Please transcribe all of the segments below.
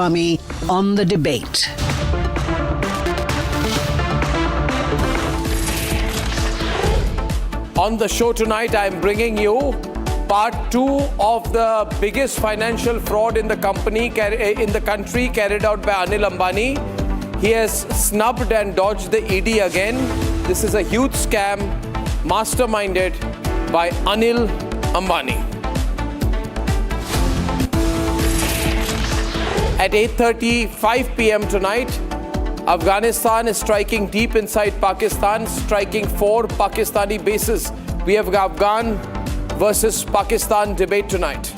Goswami on the debate. On the show tonight, I'm bringing you part 2 of the biggest financial fraud in the country carried out by Anil Ambani. He has snubbed and dodged the ED again. This is a huge scam masterminded by Anil Ambani. At 8:35 p.m. tonight, Afghanistan is striking deep inside Pakistan, striking 4 Pakistani bases. We have Afghan versus Pakistan debate tonight.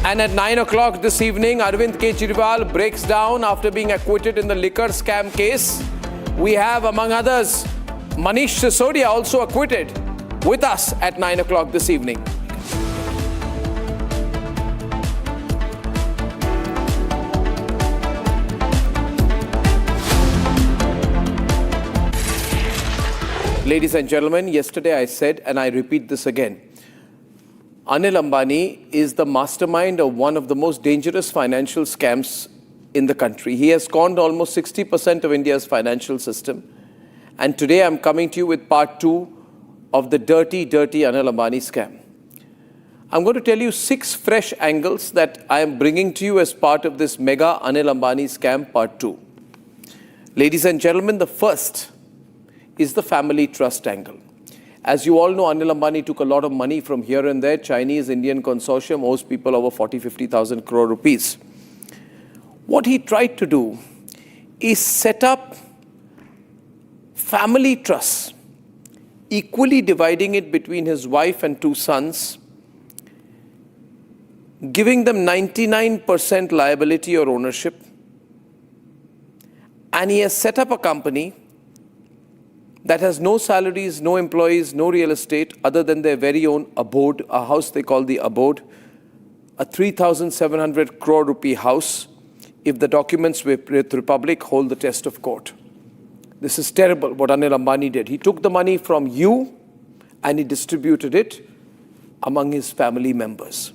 And at 9 o'clock this evening, Arvind Kejriwal breaks down after being acquitted in the liquor scam case. We have, among others, Manish Sisodia also acquitted with us at 9 o'clock this evening. Ladies and gentlemen, yesterday I said, and I repeat this again, Anil Ambani is the mastermind of one of the most dangerous financial scams in the country. He has conned almost 60% of India's financial system. And today I'm coming to you with part 2 of the dirty Anil Ambani scam. I'm going to tell you 6 fresh angles that I am bringing to you as part of this mega Anil Ambani scam part 2. Ladies and gentlemen, the first is the family trust angle. As you all know, Anil Ambani took a lot of money from here and there. Chinese-Indian consortium owes people over 40-50,000 crore rupees. What he tried to do is set up family trusts, equally dividing it between his wife and 2 sons, giving them 99% liability or ownership. And he has set up a company that has no salaries, no employees, no real estate other than their very own abode, a house they call the abode, a 3,700 crore rupee house if the documents with Republic hold the test of court. This is terrible what Anil Ambani did. He took the money from you and he distributed it among his family members.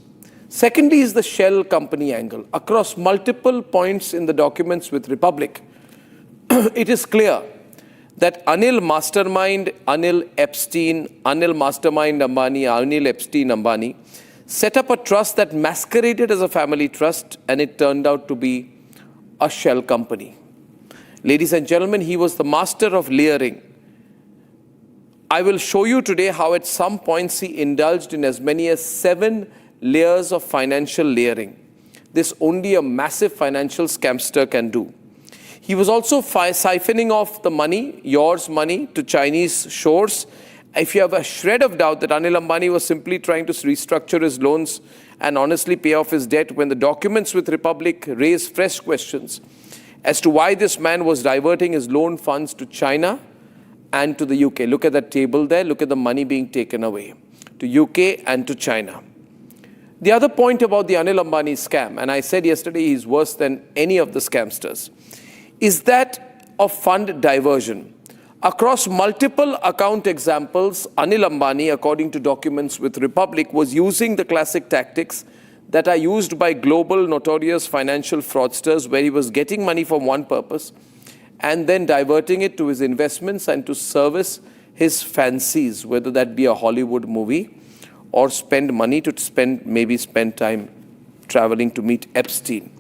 Secondly is the shell company angle. Across multiple points in the documents with Republic, it is clear that Anil Mastermind, Anil Epstein, Anil Mastermind Ambani, Anil Epstein Ambani set up a trust that masqueraded as a family trust and it turned out to be a shell company. Ladies and gentlemen, he was the master of layering. I will show you today how at some points he indulged in as many as 7 layers of financial layering. This only a massive financial scamster can do. He was also siphoning off the money, yours money, to Chinese shores. If you have a shred of doubt that Anil Ambani was simply trying to restructure his loans and honestly pay off his debt, when the documents with Republic raise fresh questions as to why this man was diverting his loan funds to China and to the UK. Look at that table there. Look at the money being taken away to UK and to China. The other point about the Anil Ambani scam, and I said yesterday he's worse than any of the scamsters, is that of fund diversion. Across multiple account examples, Anil Ambani, according to documents with Republic, was using the classic tactics that are used by global notorious financial fraudsters, where he was getting money for one purpose and then diverting it to his investments and to service his fancies, whether that be a Hollywood movie or spend money to spend time traveling to meet Epstein.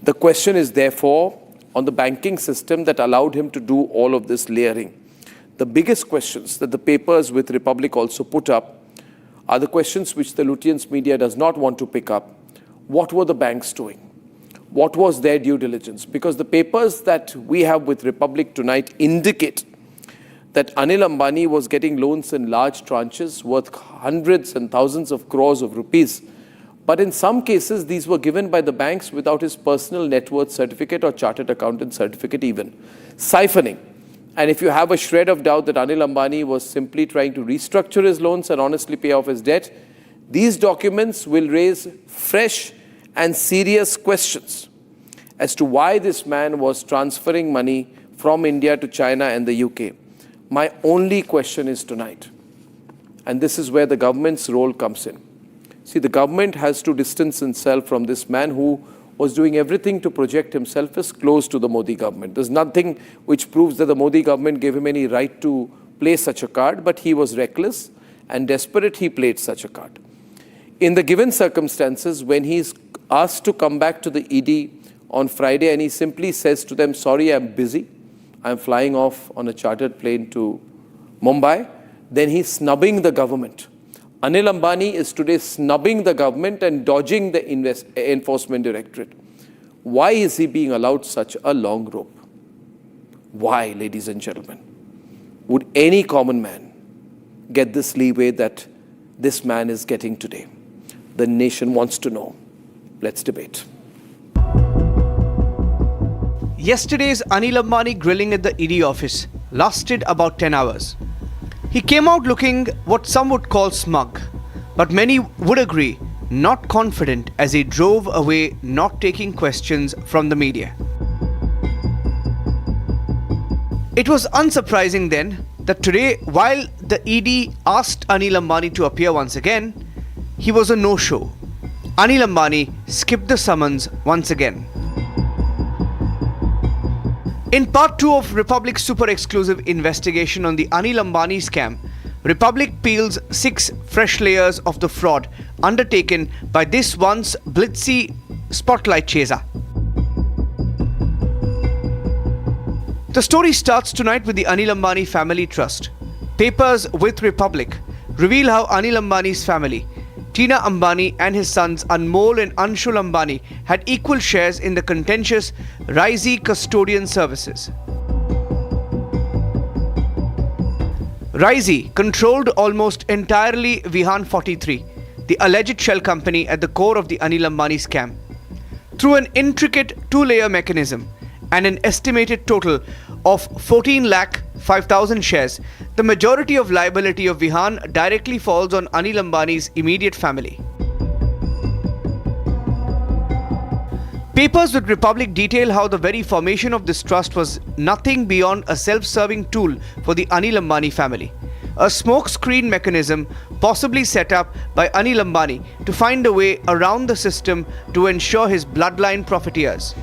The question is therefore on the banking system that allowed him to do all of this layering. The biggest questions that the papers with Republic also put up are the questions which the Lutyens media does not want to pick up. What were the banks doing? What was their due diligence? Because the papers that we have with Republic tonight indicate that Anil Ambani was getting loans in large tranches worth hundreds and thousands of crores of rupees. But in some cases, these were given by the banks without his personal net worth certificate or chartered accountant certificate even. Siphoning. And if you have a shred of doubt that Anil Ambani was simply trying to restructure his loans and honestly pay off his debt, these documents will raise fresh and serious questions as to why this man was transferring money from India to China and the UK. My only question is tonight, and this is where the government's role comes in. See, the government has to distance itself from this man who was doing everything to project himself as close to the Modi government. There's nothing which proves that the Modi government gave him any right to play such a card, but he was reckless and desperate, he played such a card. In the given circumstances, when he's asked to come back to the ED on Friday and he simply says to them, sorry, I'm busy, I'm flying off on a chartered plane to Mumbai, then he's snubbing the government. Anil Ambani is today snubbing the government and dodging the enforcement directorate. Why is he being allowed such a long rope? Why, ladies and gentlemen? Would any common man get this leeway that this man is getting today? The nation wants to know. Let's debate. Yesterday's Anil Ambani grilling at the ED office lasted about 10 hours. He came out looking what some would call smug, but many would agree not confident as he drove away, not taking questions from the media. It was unsurprising then that today, while the ED asked Anil Ambani to appear once again, he was a no-show. Anil Ambani skipped the summons once again. In Part 2 of Republic's super exclusive investigation on the Anil Ambani scam, Republic peels 6 fresh layers of the fraud undertaken by this once blitzy spotlight chaser. The story starts tonight with the Anil Ambani Family Trust. Papers with Republic reveal how Anil Ambani's family, Tina Ambani and his sons Anmol and Anshul Ambani, had equal shares in the contentious Raisi Custodian Services. Raisi controlled almost entirely Vihan 43, the alleged shell company at the core of the Anil Ambani scam. Through an intricate 2-layer mechanism and an estimated total of 14,05,000 shares, the majority of liability of Vihan directly falls on Anil Ambani's immediate family. Papers with Republic detail how the very formation of this trust was nothing beyond a self-serving tool for the Anil Ambani family. A smokescreen mechanism possibly set up by Anil Ambani to find a way around the system to ensure his bloodline profiteers.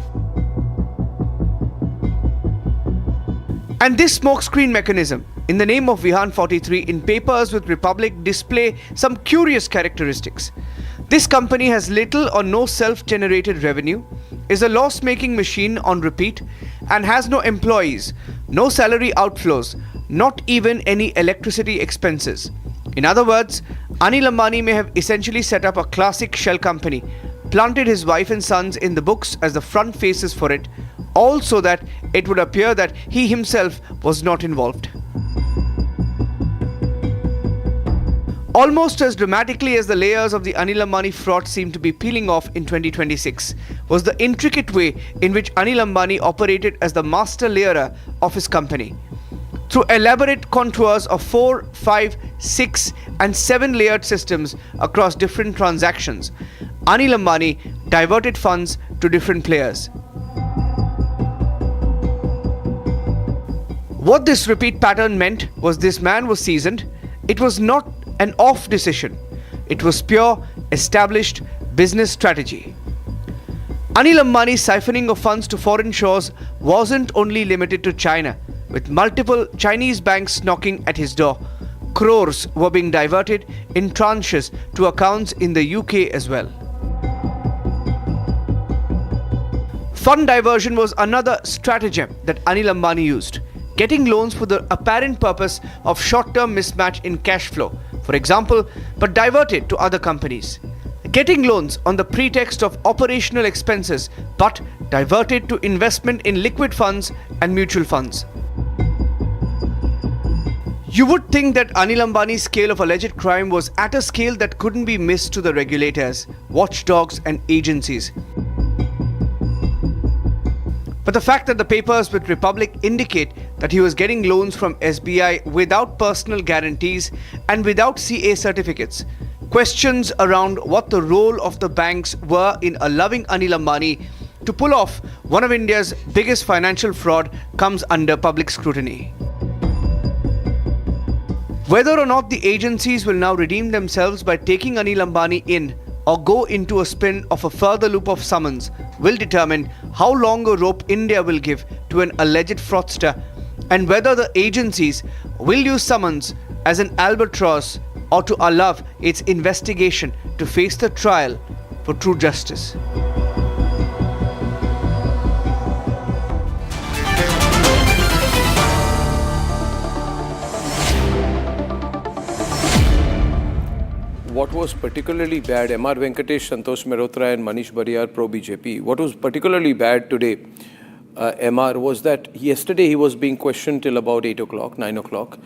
And this smokescreen mechanism, in the name of Vihan 43, in Papers with Republic display some curious characteristics. This company has little or no self-generated revenue, is a loss-making machine on repeat, and has no employees, no salary outflows, not even any electricity expenses. In other words, Anil Ambani may have essentially set up a classic shell company, planted his wife and sons in the books as the front faces for it, all so that it would appear that he himself was not involved. Almost as dramatically as the layers of the Anil Ambani fraud seem to be peeling off in 2026 was the intricate way in which Anil Ambani operated as the master layerer of his company. Through elaborate contours of 4, 5, 6 and 7 layered systems across different transactions, Anil Ambani diverted funds to different players. What this repeat pattern meant was this man was seasoned. It was not an off decision. It was pure, established business strategy. Anil Ambani's siphoning of funds to foreign shores wasn't only limited to China, with multiple Chinese banks knocking at his door. Crores were being diverted in tranches to accounts in the UK as well. Fund diversion was another stratagem that Anil Ambani used, getting loans for the apparent purpose of short-term mismatch in cash flow, for example, but diverted to other companies. Getting loans on the pretext of operational expenses, but diverted to investment in liquid funds and mutual funds. You would think that Anil Ambani's scale of alleged crime was at a scale that couldn't be missed to the regulators, watchdogs and agencies. But the fact that the papers with Republic indicate that he was getting loans from SBI without personal guarantees and without CA certificates, questions around what the role of the banks were in allowing Anil Ambani to pull off one of India's biggest financial fraud comes under public scrutiny. Whether or not the agencies will now redeem themselves by taking Anil Ambani in or go into a spin of a further loop of summons will determine how long a rope India will give to an alleged fraudster and whether the agencies will use summons as an albatross or to allow its investigation to face the trial for true justice. What was particularly bad, M.R. Venkatesh, Santosh Mehrotra and Manish Bariyar pro-BJP, what was particularly bad today, M.R., was that yesterday he was being questioned till about 8 o'clock, 9 o'clock.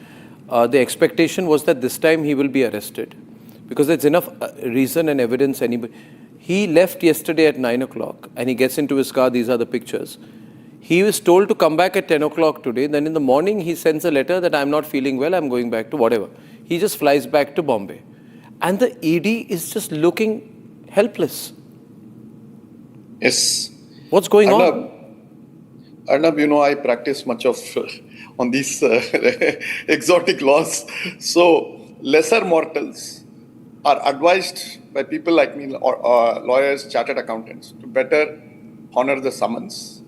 The expectation was that this time he will be arrested because there's enough reason and evidence. He left yesterday at 9 o'clock and he gets into his car. These are the pictures. He was told to come back at 10 o'clock today. Then in the morning, he sends a letter that I'm not feeling well, I'm going back to whatever. He just flies back to Bombay. And the ED is just looking helpless. Yes. What's going on? Arnab, I practice much of on these exotic laws. So lesser mortals are advised by people like me, or lawyers, chartered accountants, to better honor the summons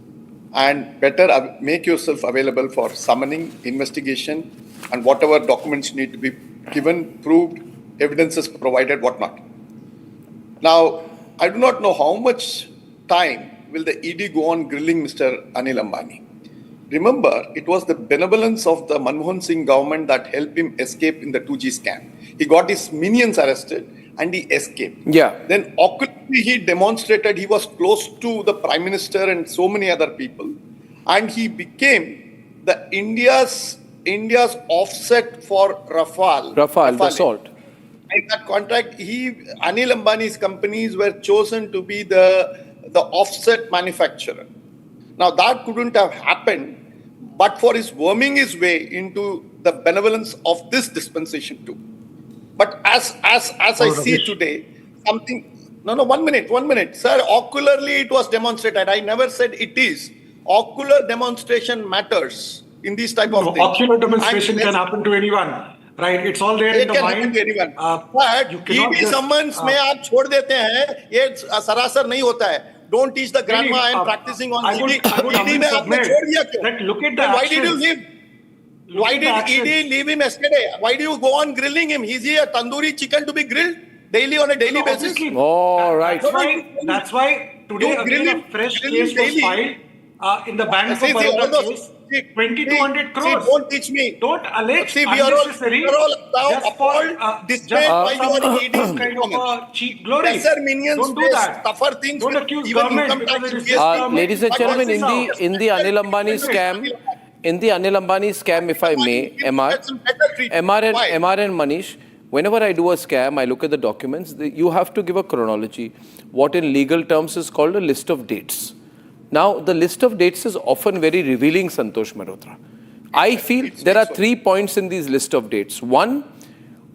and better make yourself available for summoning, investigation, and whatever documents need to be given, proved, evidences provided, whatnot. Now, I do not know how much time will the ED go on grilling Mr. Anil Ambani. Remember, it was the benevolence of the Manmohan Singh government that helped him escape in the 2G scam. He got his minions arrested and he escaped. Yeah. Then ocularly he demonstrated he was close to the Prime Minister and so many other people. And he became the India's offset for Rafale. Rafale, the salt. In that contract, Anil Ambani's companies were chosen to be the offset manufacturer. Now that couldn't have happened but for his worming his way into the benevolence of this dispensation too. But as I see today, something, no, 1 minute. Sir, ocularly it was demonstrated. I never said it is. Ocular demonstration matters in these type of things. Ocular demonstration can happen to anyone. Right, it's all there in the mind. But ED summons में आप छोड़ देते हैं, ये सरासर नहीं होता है. Don't teach the grandma I am practicing on ED. ED में आपने छोड़ दिया क्यों? Look at the Why did you leave? Why did ED leave him yesterday? Why do you go on grilling him? Is he a tandoori chicken to be grilled daily on a daily basis? All right. That's why today again a fresh case was filed in the Bank for Baroda case. 2,200 crores. See, don't teach me. Don't allege unnecessary. We are all appalled, dismayed by your ED kind of cheap glory. Lesser minions don't do that. Tougher things. Don't accuse government because it is ladies and gentlemen, in the Anil Ambani scam, if I may, MR and Manish, whenever I do a scam, I look at the documents. You have to give a chronology. What in legal terms is called a list of dates. Now, the list of dates is often very revealing, Santosh Mehrotra. I feel there are 3 points in these list of dates. One,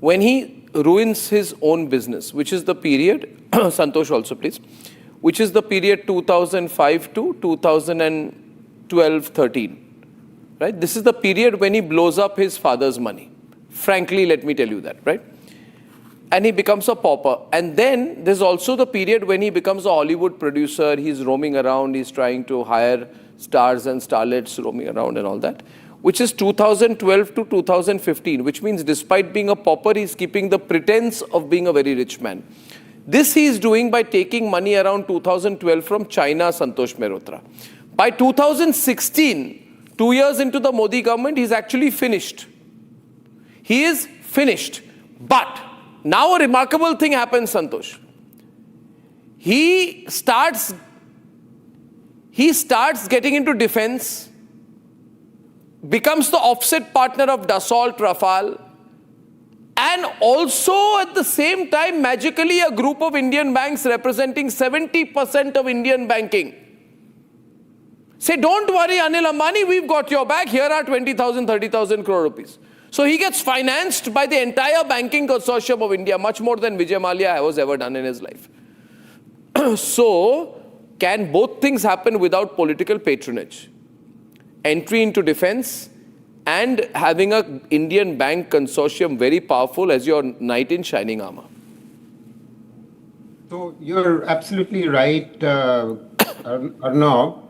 when he ruins his own business, which is the period, Santosh also please, which is the period 2005 to 2012-13. Right? This is the period when he blows up his father's money. Frankly, let me tell you that, right? And he becomes a pauper. And then there's also the period when he becomes a Hollywood producer. He's roaming around. He's trying to hire stars and starlets roaming around and all that, which is 2012 to 2015, which means despite being a pauper, he's keeping the pretense of being a very rich man. This he is doing by taking money around 2012 from China, Santosh Mehrotra. By 2016, 2 years into the Modi government, he's actually finished. He is finished. But now a remarkable thing happens, Santosh. He starts getting into defense, becomes the offset partner of Dassault, Rafale, and also at the same time, magically, a group of Indian banks representing 70% of Indian banking say, don't worry, Anil Ambani, we've got your back. Here are 20,000, 30,000 crore rupees. So he gets financed by the entire banking consortium of India, much more than Vijay Mallya has ever done in his life. So, can both things happen without political patronage? Entry into defense and having an Indian bank consortium very powerful as your knight in shining armor. So you're absolutely right, Arnab.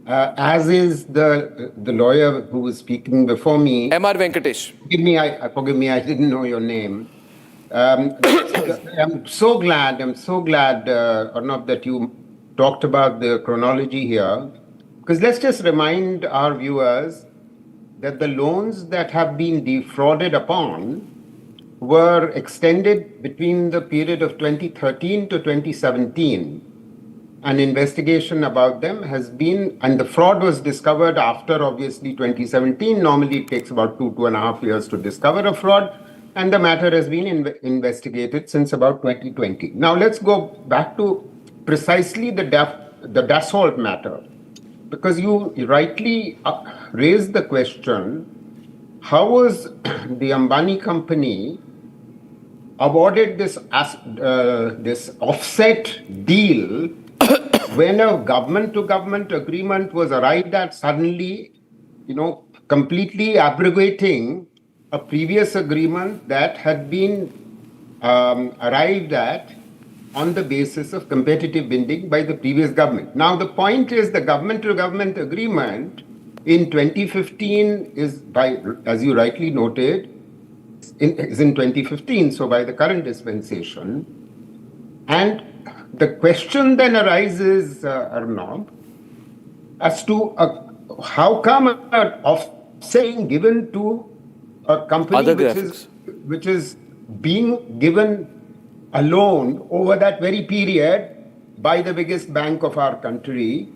As is the lawyer who was speaking before me. M.R. Venkatesh. Forgive me, I didn't know your name. I'm so glad, Arnab, that you talked about the chronology here. Because let's just remind our viewers that the loans that have been defrauded upon were extended between the period of 2013 to 2017. An investigation about them has been, and the fraud was discovered after obviously 2017. Normally it takes about 2.5 years to discover a fraud, and the matter has been investigated since about 2020. Now let's go back to precisely the Dassault matter, because you rightly raised the question, how was the Ambani company awarded this offset deal when a government-to-government agreement was arrived at suddenly, completely abrogating a previous agreement that had been arrived at on the basis of competitive bidding by the previous government. Now, the point is the government-to-government agreement in 2015 is as you rightly noted, is in 2015, so by the current dispensation. And the question then arises, Arnab, as to how come an offsetting given to a company which is being given a loan over that very period by the biggest bank of our country,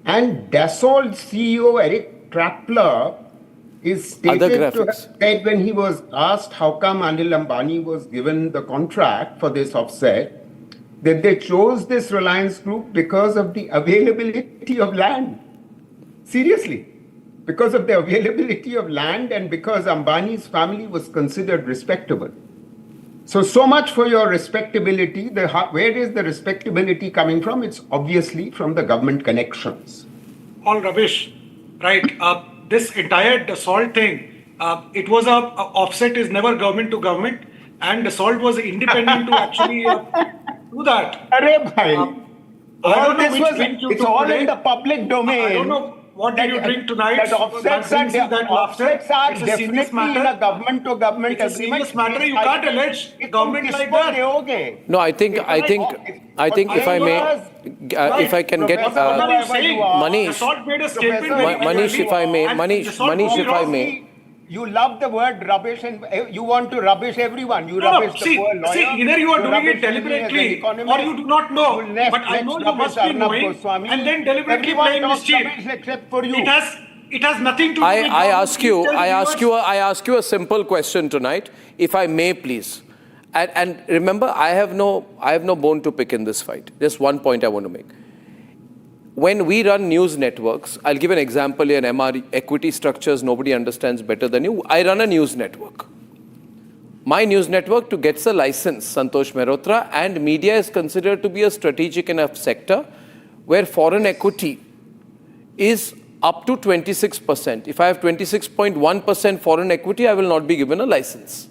and Dassault CEO Eric Trapler is stated to have said, when he was asked how come Anil Ambani was given the contract for this offset, that they chose this Reliance Group because of the availability of land. Seriously, because of the availability of land and because Ambani's family was considered respectable. So much for your respectability. Where is the respectability coming from? It's obviously from the government connections. All rubbish, right? This entire Dassault thing, it was offset is never government to government, and Dassault was independent to actually do that. Arre bhai. It's all in the public domain. I don't know what did you drink tonight. That offsets are definitely in a government-to-government agreement. It's a serious matter. You can't allege government like that. No, I think if I may, if I can get Manish, if I may. You love the word rubbish and you want to rubbish everyone. You rubbish the poor lawyer. See, either you are doing it deliberately or you do not know. But I know you must be knowing and then deliberately playing mischief. Except for you. It has nothing to do with I ask you a simple question tonight, if I may, please. And remember, I have no bone to pick in this fight. Just one point I want to make. When we run news networks, I'll give an example here, MR equity structures, nobody understands better than you. I run a news network. My news network, to get the license, Santosh Mehrotra, and media is considered to be a strategic enough sector where foreign equity is up to 26%. If I have 26.1% foreign equity, I will not be given a license.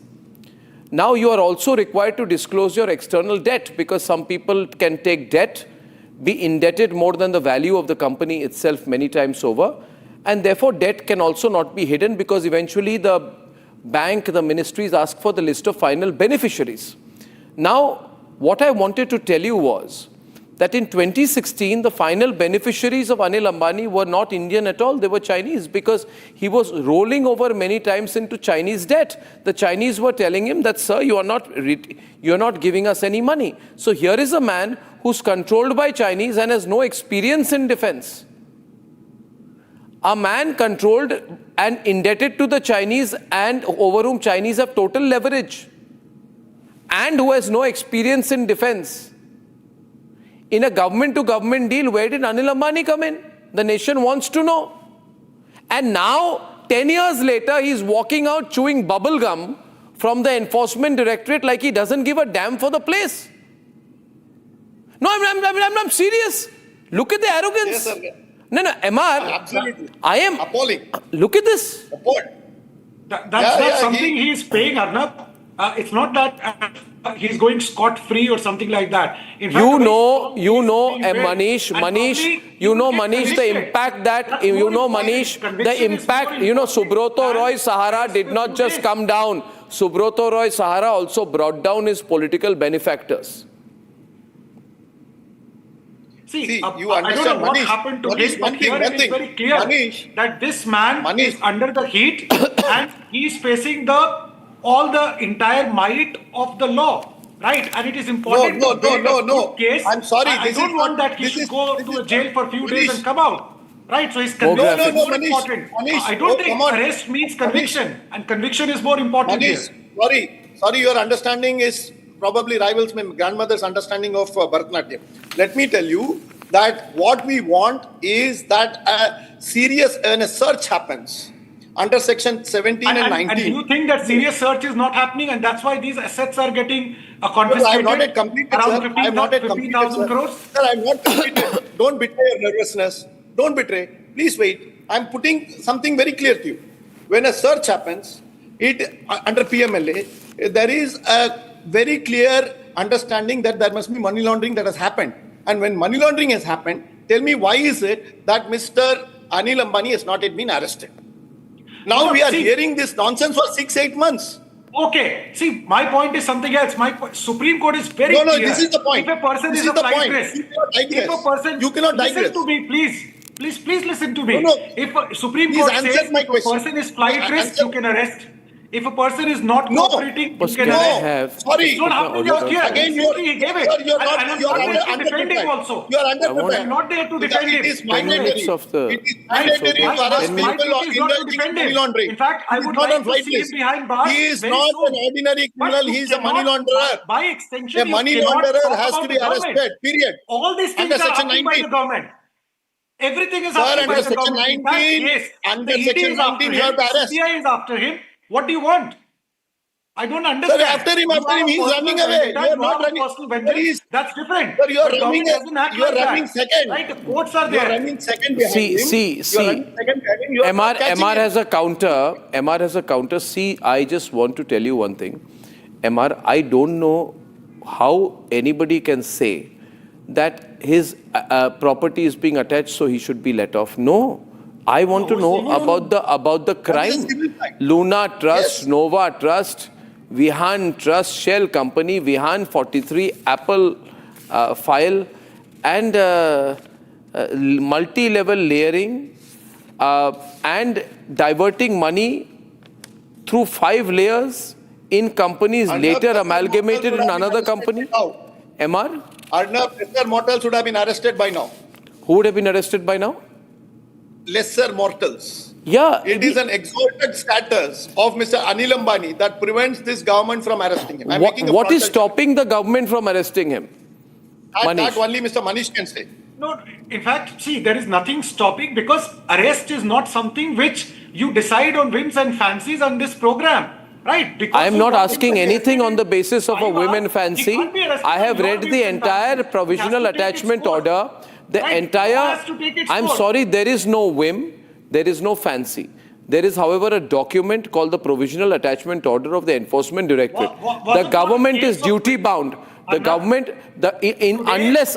Now you are also required to disclose your external debt, because some people can take debt, be indebted more than the value of the company itself many times over, and therefore debt can also not be hidden, because eventually the bank, the ministries ask for the list of final beneficiaries. Now, what I wanted to tell you was that in 2016, the final beneficiaries of Anil Ambani were not Indian at all, they were Chinese, because he was rolling over many times into Chinese debt. The Chinese were telling him that, sir, you are not giving us any money. So here is a man who's controlled by Chinese and has no experience in defense. A man controlled and indebted to the Chinese and over whom Chinese have total leverage, and who has no experience in defense. In a government-to-government deal, where did Anil Ambani come in? The nation wants to know. And now, 10 years later, he's walking out chewing bubble gum from the enforcement directorate like he doesn't give a damn for the place. No, I'm serious. Look at the arrogance. Yes, sir. No, MR. Absolutely. I am appalling. Look at this. Appalled. That's not something he is paying, Arnab. It's not that he's going scot-free or something like that. In fact, You a very know, strong you case know, is being built, Manish, and Manish, probably you he know, will get Manish, the convicted. impact that, That's you more know, important. Manish, the Conviction is impact, more you know, important Subroto than Roy Sahara arrest did for not 2 just days. come down. Subroto Roy Sahara also brought down his political benefactors. See, you I don't know understand, what Manish, happened to what him, is but one thing, here it is very clear Manish, that this man Manish. is under the heat and he is facing all the entire might of the law, right? And it is important to build a good case. I'm sorry, I this don't is want not, that he this should is, go this to a is, jail for a few days Manish, and come out, right? So his More conviction is graphic. more Manish, important. Manish, I don't think come on. arrest means Manish. conviction, and conviction is more important Manish, here. sorry, your understanding is probably rivals my grandmother's understanding of Bharatanatyam. Let me tell you that what we want is that when a search happens under section 17 and 19. And do you think that serious search is not happening, and that's why these assets are getting I confiscated? have not yet completed, around sir. I have not yet completed, 15,000 sir. crores? Sir, I have not completed. Don't betray your nervousness. Don't betray. Please wait. I am putting something very clear to you. When a search happens, under PMLA, there is a very clear understanding that there must be money laundering that has happened. And when money laundering has happened, tell me why is it that Mr. Anil Ambani has not yet been arrested? Now we are hearing this nonsense for 6-8 months. Okay, see, my point is something else. Supreme Court is very clear. No, this is the point. If a person This is is a the flight point. risk, You cannot digress. if a person, You cannot digress. Listen to me, please listen to me. No. If a Supreme Please Court answer says my if a question. person is flight risk, Answer. you can arrest. If a person is not cooperating, you can Can I arrest. have? Sorry. It's not happening out here. Again, Recently he gave it. sir, you're not, And I'm you're not there to under defend him prepared. also. You are under I want- prepared. I'm not there to defend him. It is 10 mandatory. minutes of the- It is mandatory to arrest My people duty is not to involved in defend money him. laundering. In fact, I He is would not like on to flight see him list. behind bars He is very not soon. an ordinary But criminal. you He is a money cannot, launderer. by extension, A you money cannot launderer talk has about to be the government. arrested, period. All these things Under are section happening by 19. the government. Everything is Sir, happening by under the section government. In fact, 19, yes, under the ED section is after 19, you him, have to arrest. CBI is after him. What do you want? I don't Sir, understand. after him, You have a he's personal running away. vendetta, You are you not have a running. personal Sir, vengeance. That's different. Sir, you are But running. government doesn't act You are like running that. second. Right? The courts are You are there. running second behind him. See. You are running second behind him. You are not catching MR him. has a counter. MR has a counter. See, I just want to tell you one thing. MR, I don't know how anybody can say that his property is being attached, so he should be let off. No. I want to know about the crime. Luna Trust, Yes. Nova Trust, Vihan Trust, Shell Company, Vihan 43, Apple file, and multi-level layering and diverting money through 5 layers in companies later amalgamated in another company. MR? Arnab, lesser mortals would have been arrested by now. Who would have been arrested by now? Lesser mortals. Yeah. It is an exalted status of Mr. Anil Ambani that prevents this government from arresting him. What is stopping the government from arresting him? That only Mr. Manish can say. No, in fact, see, there is nothing stopping because arrest is not something which you decide on whims and fancies on this program. Right? Because I am not asking anything on the basis of a women fancy. He can't be arrested I have on read your the whims and entire fancies. provisional He has to take its attachment course. order. The Right? entire. Law has to take its I'm course. sorry, there is no whim, there is no fancy. There is, however, a document called the Provisional Attachment Order of the Enforcement Directorate. The government is duty bound. The government, unless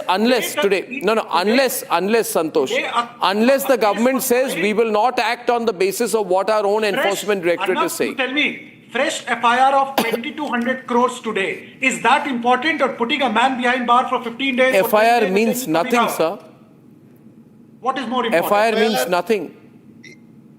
Santosh, unless the government says we will not act on the basis of what our own enforcement directorate is saying. Tell me, fresh FIR of 2,200 crores today, is that important, or putting a man behind bar for 15 days? for 20 FIR days means and then nothing, coming out? sir. What is more important? FIR means nothing.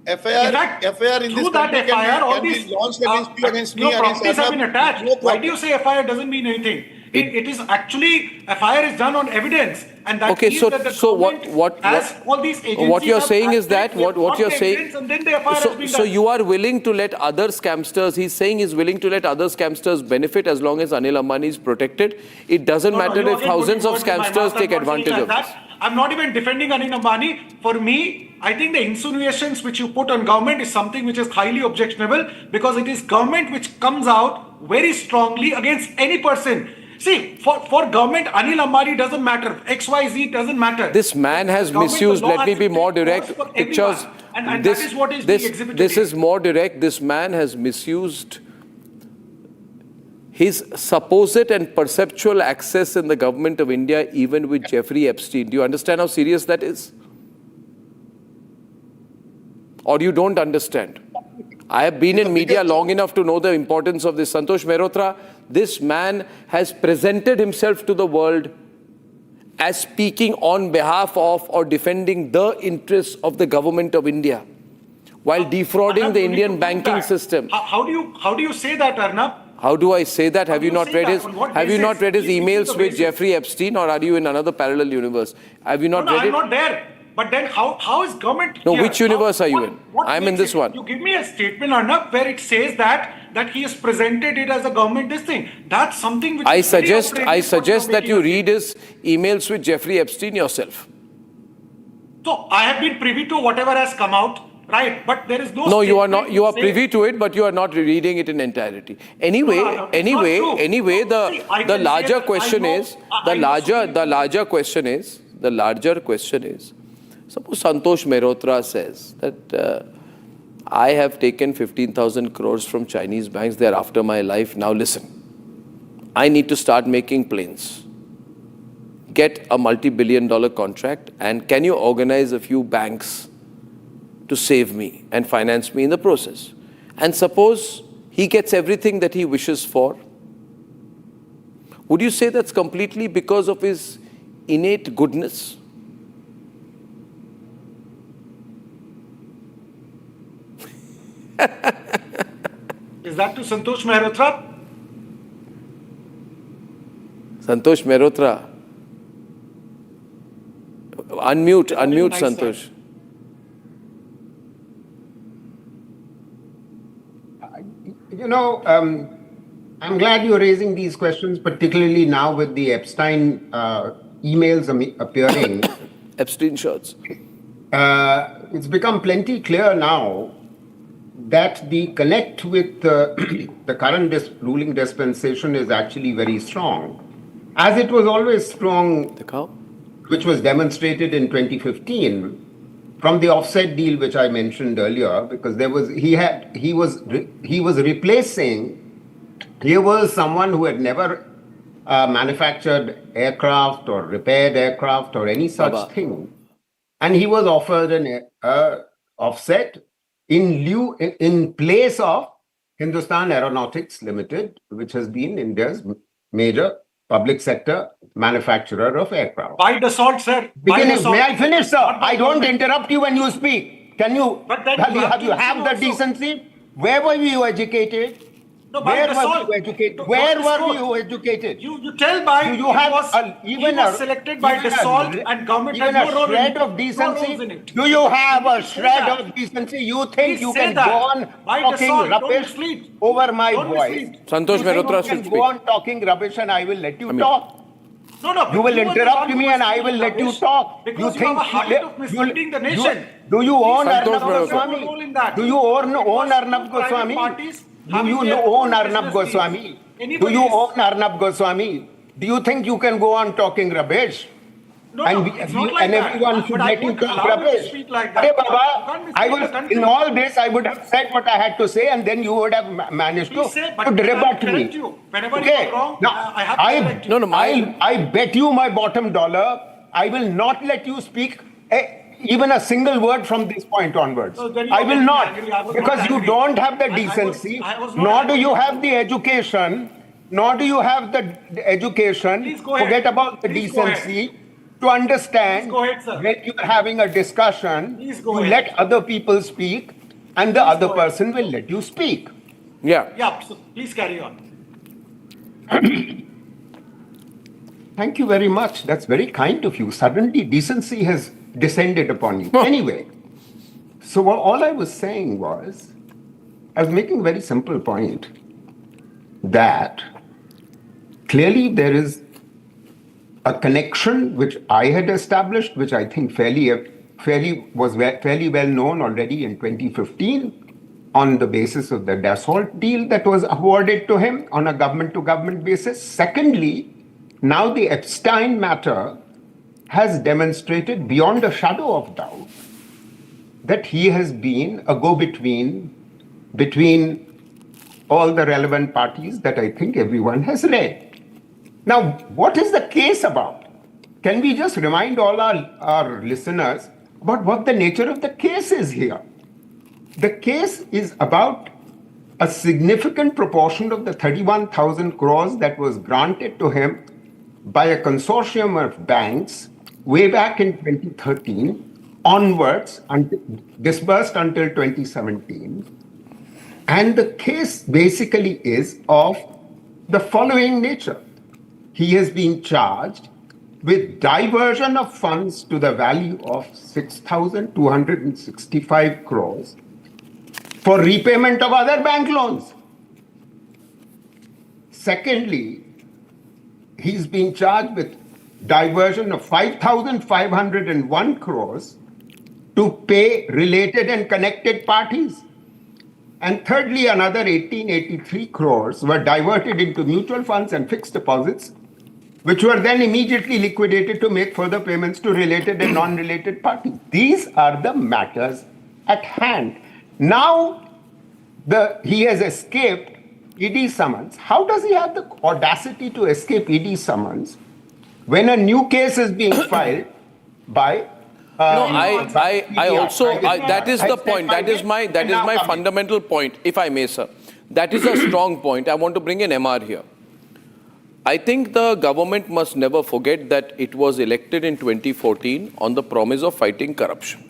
FIR, In fact, FIR in this through that country FIR, all can be these launched against you, against me, against properties have Arnab. been attached. No Why problem. do you say FIR doesn't mean anything? It is actually, FIR is done on evidence, and that Okay, means so that the so government what has all these agencies. what you're have saying is that acted, what they've you're got the saying. evidence, and then the FIR has been So done. you are willing to let other scamsters. He's saying he's willing to let other scamsters benefit as long as Anil Ambani is protected. It doesn't No, matter you if again thousands putting of words in my scamsters mouth. take I'm not saying advantage like of that. this. I'm not even defending Anil Ambani. For me, I think the insinuations which you put on government is something which is highly objectionable, because it is government which comes out very strongly against any person. See, for government, Anil Ambani doesn't matter. XYZ doesn't matter. This man has Government, misused. the law Let me has be to more take direct. course for Pictures. everyone. And that is what is being exhibited this here. is more direct. This man has misused his supposed and perceptual access in the government of India, even with Jeffrey Epstein. Do you understand how serious that is? Or you don't understand? I have been in media long enough to know the importance of this. Santosh Mehrotra, this man has presented himself to the world as speaking on behalf of or defending the interests of the government of India, while defrauding the Indian banking system. How do you say that, Arnab? How do I say that? Have you not read his emails with basis? Jeffrey Epstein, or are you in another parallel universe? Have you not read I'm it? not there. But then how is government No, here? which universe are you in? I'm in makes this one. You give me a statement, Arnab, where it says that he has presented it as a government this thing. That's something which I is very suggest outrageous for that you making a read his emails with Jeffrey Epstein yourself. So I have been privy to whatever has come out, right? But there is no. No, you are not. statement You are to say- privy to it, but you are not reading it in entirety. Anyway, No, it's not true. anyway, See, I the can larger say that question I know- is I know the larger question is. Suppose Santosh Mehrotra says that I have taken 15,000 crores from Chinese banks. They are after my life. Now listen, I need to start making planes. Get a multi-billion-dollar contract, and can you organize a few banks to save me and finance me in the process? And suppose he gets everything that he wishes for. Would you say that's completely because of his innate goodness? Is that to Santosh Mehrotra? Santosh Mehrotra. Unmute nice, Santosh. I'm glad you're raising these questions, particularly now with the Epstein emails appearing. Epstein shirts. It's become plenty clear now that the connect with the current ruling dispensation is actually very strong, as it was always strong, which was demonstrated in 2015 from the offset deal which I mentioned earlier, because he was replacing. Here was someone who had never manufactured aircraft or repaired aircraft or any such thing, and he was offered an offset in place of Hindustan Aeronautics Limited, which has been India's major public sector manufacturer of aircraft. By default, sir. By default. May I finish, sir? I don't interrupt you when you speak. Can you? But then Have you you have the also. decency? Where were you educated? No, by Where were default. you educated? No, Where not were this you educated? You tell by Do you have he was selected by Dassault and government even has a no role shred in of it. decency? No roles in it. Do you have a Please say shred that. of decency? You think Please you say can that. go on By talking Dassault, don't rubbish mislead. over my Don't voice? mislead. Santosh You think Mehrotra you should can speak. go on talking rubbish and I will let you talk? No, but You will were the interrupt one who me was and I will speaking let you rubbish talk. Because you have a habit of misleading the nation. Do you own Santosh Arnab Mehrotra. Goswami? No role in that. Do you own It was Arnab two private Goswami? parties Do having you their own own Arnab business Goswami? deals. Do Anybody you is- own Arnab Goswami? Do you think you can go on talking rubbish? No, It's not like that. everyone should But I let you won't talk allow you to rubbish. speak like that. Hey, You Baba, can't mislead the country. in all this, I would have said what I had to say, and then you would have managed Please say, but to then I will rebut correct me. you. Whenever you are wrong, Now, I have to correct you. No, I bet you my bottom dollar, I will not let you speak even a single word from this point onwards. So then you I are will getting not, angry. I was because not you angry. don't have the I was decency, not nor do angry. you have the education, nor do you have the education. Please go ahead. Forget about the Please go ahead. decency to understand Please go ahead, sir. when you are having a discussion, Please go you ahead. let other people speak, and the Please other go ahead. person will let you speak. Yeah. Yeah, so please carry on. Thank you very much. That's very kind of you. Suddenly, decency has descended upon you. Anyway, so all I was saying was, I was making a very simple point that clearly there is a connection which I had established, which I think fairly well known already in 2015 on the basis of the Dassault deal that was awarded to him on a government-to-government basis. Secondly, now the Epstein matter has demonstrated beyond a shadow of doubt that he has been a go-between between all the relevant parties that I think everyone has read. Now, what is the case about? Can we just remind all our listeners about what the nature of the case is here? The case is about a significant proportion of the 31,000 crores that was granted to him by a consortium of banks way back in 2013 onwards, disbursed until 2017. And the case basically is of the following nature. He has been charged with diversion of funds to the value of 6,265 crores for repayment of other bank loans. Secondly, he's been charged with diversion of 5,501 crores to pay related and connected parties. And thirdly, another 1,883 crores were diverted into mutual funds and fixed deposits, which were then immediately liquidated to make further payments to related and non-related parties. These are the matters at hand. Now, he has escaped ED summons. How does he have the audacity to escape ED summons when a new case is being filed by? That is the point. That is my fundamental point, if I may, sir. That is a strong point. I want to bring in MR here. I think the government must never forget that it was elected in 2014 on the promise of fighting corruption.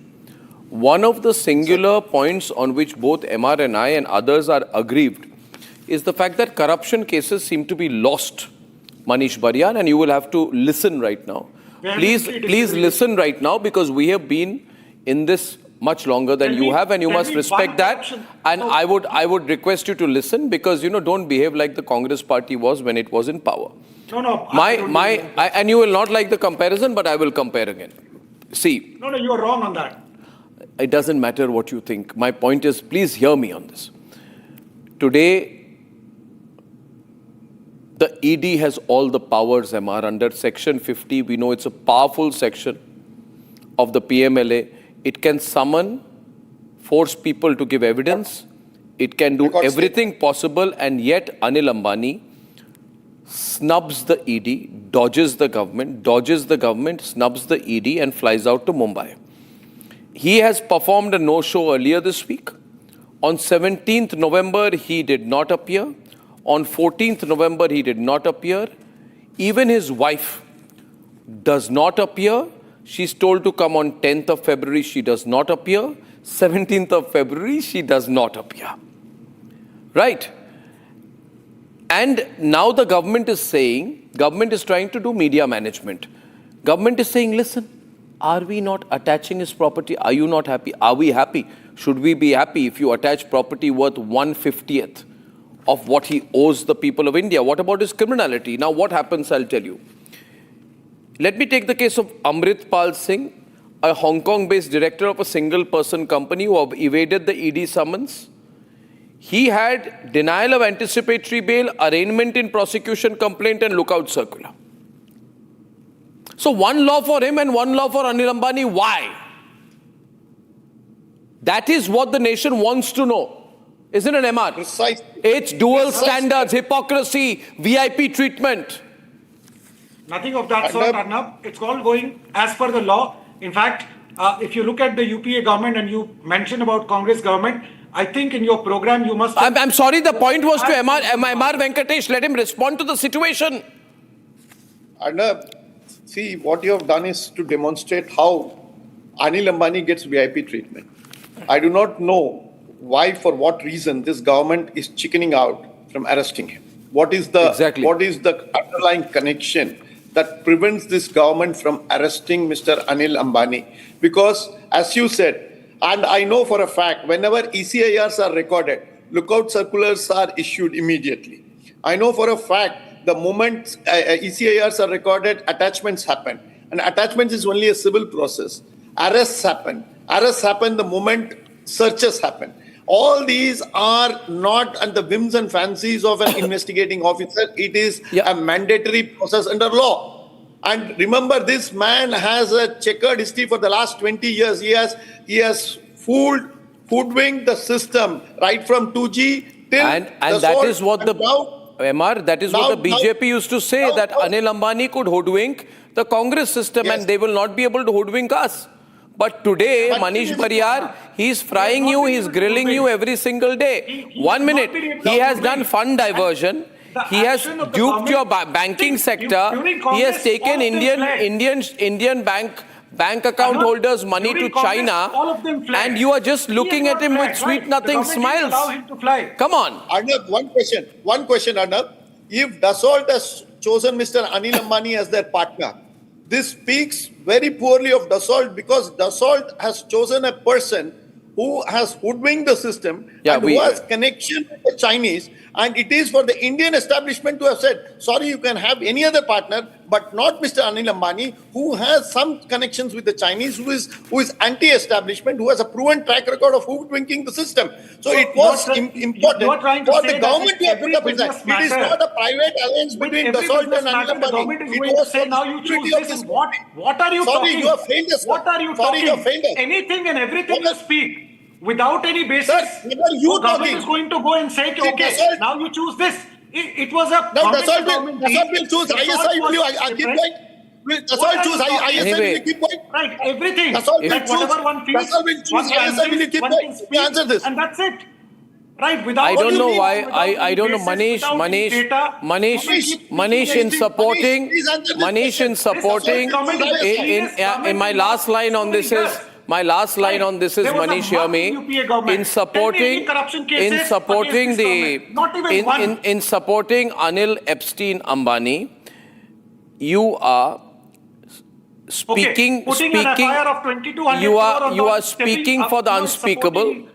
One of the singular points on which both MR and I and others are aggrieved is the fact that corruption cases seem to be lost, Manish Baryan, and you will have to listen right now. Please listen right now, because we have been in this much longer than you have, and you must respect that. And I would request you to listen, because, don't behave like the Congress party was when it was in power. And you will not like the comparison, but I will compare again. See. No, you are wrong on that. It doesn't matter what you think. My point is, please hear me on this. Today, the ED has all the powers, MR, under Section 50. We know it's a powerful section of the PMLA. It can force people to give evidence. It can do everything possible, and yet Anil Ambani snubs the ED, dodges the government, snubs the ED, and flies out to Mumbai. He has performed a no-show earlier this week. On 17th November, he did not appear. On 14th November, he did not appear. Even his wife does not appear. She's told to come on 10th of February. She does not appear. 17th of February, she does not appear. Right? And now the government is trying to do media management. Government is saying, listen, are we not attaching his property? Are you not happy? Are we happy? Should we be happy if you attach property worth 1/50th of what he owes the people of India? What about his criminality? Now what happens, I'll tell you. Let me take the case of Amrit Pal Singh, a Hong Kong-based director of a single-person company who evaded the ED summons. He had denial of anticipatory bail, arraignment in prosecution complaint, and lookout circular. So one law for him and one law for Anil Ambani. Why? That is what the nation wants to know. Isn't it, MR? Precisely. It's dual standards, hypocrisy, VIP treatment. Nothing of that sort, Arnab. It's all going as per the law. In fact, if you look at the UPA government and you mention about Congress government, I think in your program you must... I'm sorry, the point was to MR Venkatesh. Let him respond to the situation. Arnab, see, what you have done is to demonstrate how Anil Ambani gets VIP treatment. I do not know why, for what reason, this government is chickening out from arresting him. What is the underlying connection that prevents this government from arresting Mr. Anil Ambani? Because, as you said, and I know for a fact, whenever ECIRs are recorded, lookout circulars are issued immediately. I know for a fact, the moment ECIRs are recorded, attachments happen. And attachments is only a civil process. Arrests happen. Arrests happen the moment searches happen. All these are not at the whims and fancies of an investigating officer. It is a mandatory process under law. And remember, this man has a checkered history for the last 20 years. He has hoodwinked the system right from 2G till And that Dassault, is what and the now, MR, that is what the BJP used to say, that Anil Ambani could hoodwink the Congress system and they will not be able to hoodwink us. But today, But Manish he is- Bariyar, he's frying you, he's grilling you every single day. He 1 has not minute, been able to he has hoodwink. done fund diversion. The He has action of the duped your government- banking See, sector. during He has Congress, taken all of them fled. Indian bank account Arnab, holders' money to during Congress, China, all of them fled. and you are just He looking has at not him with fled, sweet right? nothing The government didn't smiles. allow him to fly. Come on. Arnab, one question, Arnab. If Dassault has chosen Mr. Anil Ambani as their partner, this speaks very poorly of Dassault, because Dassault has chosen a person who has hoodwinked the system and who has connection with the Chinese. And it is for the Indian establishment to have said, sorry, you can have any other partner, but not Mr. Anil Ambani, who has some connections with the Chinese, who is anti-establishment, who has a proven track record of hoodwinking the system. So it was important you are trying to for say the that government to have every put up his hand. business It is matter. not a private alliance With between every Dassault business and Anil matter, the government Ambani. is It going to was say, for now the you security choose of this this and what? country. What are you Sorry, talking? you have failed us, sir. What are you Sorry, talking? you have failed us. Anything and everything What you is- speak without any basis. Sir, what are you the government talking? is going to go and say, See, okay, Dassault- now you choose this. It was a Now government to Dassault government will deal. choose Dassault ISI, will you was keep different. going? Will What Dassault are choose you talking? ISI, will Anyway, you keep going? Right, everything. Dassault will Like whatever choose- one feels, Dassault will choose one ISI, will you keep one going? can speak, You answer this. and that's it. Right, without I don't any know basis, why. without I any don't know. basis, without any data, Manish you keep in speaking supporting. please answer this Manish in question. supporting. This government is serious. In Government my is last not line on this is. years. My last line on this is, There was a Manish, hear month me. UPA government. In Tell me any corruption cases in supporting against this the, government. Not even one. in supporting Anil Epstein Ambani, you are speaking, putting an speaking. FIR of 2,200 You crore are on the speaking stepping for the up, unspeakable. supporting,